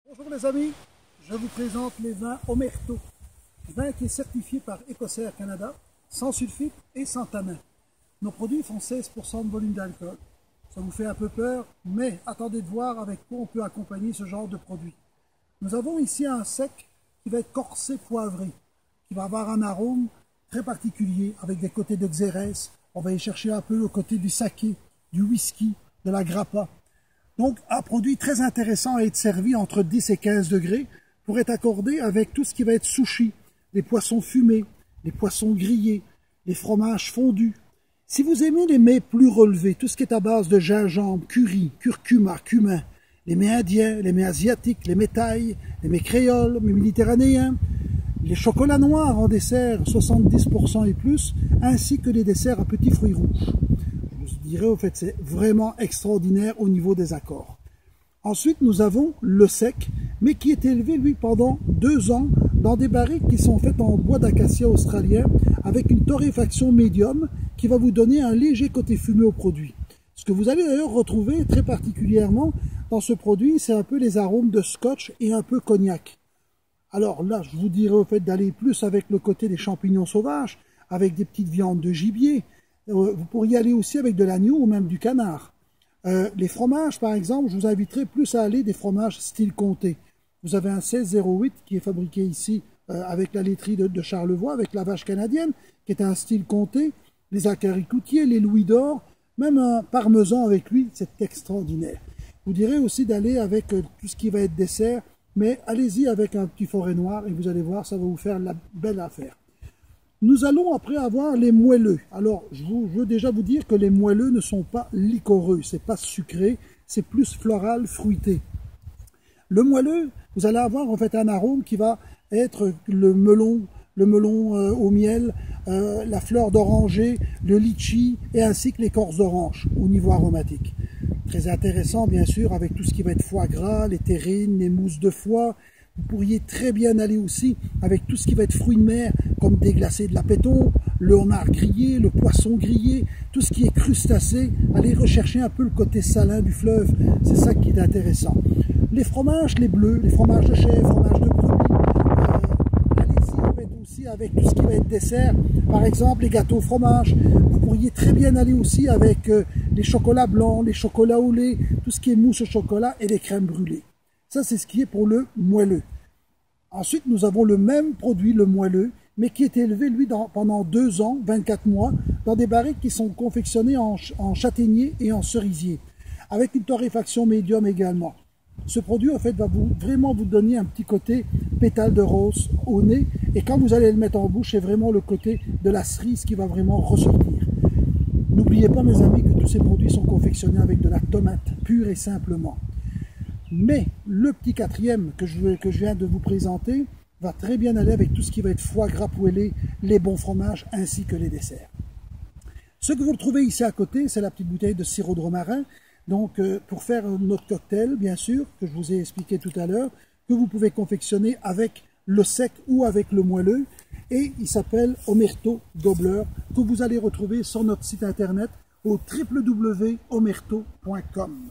Bonjour les amis, je vous présente les vins Omerto, vin qui est certifié par Écossaire Canada, sans sulfite et sans tanin. Nos produits font 16% de volume d'alcool. Ça vous fait un peu peur, mais attendez de voir avec quoi on peut accompagner ce genre de produit. Nous avons ici un sec qui va être corsé poivré, qui va avoir un arôme très particulier avec des côtés de xérès. On va y chercher un peu le côté du saké, du whisky, de la grappa. Donc, un produit très intéressant à être servi entre 10 et 15 degrés pour être accordé avec tout ce qui va être sushi, les poissons fumés, les poissons grillés, les fromages fondus. Si vous aimez les mets plus relevés, tout ce qui est à base de gingembre, curry, curcuma, cumin, les mets indiens, les mets asiatiques, les mets thaï, les mets créoles, les mets méditerranéens, les chocolats noirs en dessert, 70% et plus, ainsi que les desserts à petits fruits rouges. Je dirais, au fait, c'est vraiment extraordinaire au niveau des accords. Ensuite, nous avons le sec, mais qui est élevé, lui, pendant 2 ans dans des barriques qui sont faites en bois d'acacia australien avec une torréfaction médium qui va vous donner un léger côté fumé au produit. Ce que vous allez d'ailleurs retrouver très particulièrement dans ce produit, c'est un peu les arômes de scotch et un peu cognac. Alors là, je vous dirais au fait d'aller plus avec le côté des champignons sauvages, avec des petites viandes de gibier. Vous pourriez aller aussi avec de l'agneau ou même du canard. Les fromages, par exemple, je vous inviterai plus à aller des fromages style comté. Vous avez un 1608 qui est fabriqué ici avec la laiterie de Charlevoix, avec la vache canadienne, qui est un style comté. Les acaricoutiers, les louis d'or, même un parmesan avec lui, c'est extraordinaire. Vous direz aussi d'aller avec tout ce qui va être dessert, mais allez-y avec un petit forêt noir et vous allez voir, ça va vous faire la belle affaire. Nous allons après avoir les moelleux. Alors, je veux déjà vous dire que les moelleux ne sont pas liquoreux, c'est pas sucré, c'est plus floral, fruité. Le moelleux, vous allez avoir en fait un arôme qui va être le melon au miel, la fleur d'oranger, le litchi et ainsi que l'écorce d'orange au niveau aromatique. Très intéressant bien sûr avec tout ce qui va être foie gras, les terrines, les mousses de foie. Vous pourriez très bien aller aussi avec tout ce qui va être fruits de mer, comme des glacés de la pétombe, le homard grillé, le poisson grillé, tout ce qui est crustacé. Allez rechercher un peu le côté salin du fleuve, c'est ça qui est intéressant. Les fromages, les bleus, les fromages de chèvre, fromages de brebis. Allez-y aussi avec tout ce qui va être dessert, par exemple les gâteaux au fromage. Vous pourriez très bien aller aussi avec les chocolats blancs, les chocolats au lait, tout ce qui est mousse au chocolat et les crèmes brûlées. Ça, c'est ce qui est pour le moelleux. Ensuite, nous avons le même produit, le moelleux, mais qui est élevé, lui, pendant 2 ans, 24 mois, dans des barriques qui sont confectionnées en châtaignier et en cerisier, avec une torréfaction médium également. Ce produit, en fait, va vraiment vous donner un petit côté pétale de rose au nez, et quand vous allez le mettre en bouche, c'est vraiment le côté de la cerise qui va vraiment ressortir. N'oubliez pas, mes amis, que tous ces produits sont confectionnés avec de la tomate, pure et simplement. Mais le petit quatrième que je viens de vous présenter va très bien aller avec tout ce qui va être foie gras poêlé, les bons fromages ainsi que les desserts. Ce que vous retrouvez ici à côté, c'est la petite bouteille de sirop de romarin. Donc pour faire notre cocktail, bien sûr, que je vous ai expliqué tout à l'heure, que vous pouvez confectionner avec le sec ou avec le moelleux. Et il s'appelle Omerto Gobler, que vous allez retrouver sur notre site internet au www.omerto.com.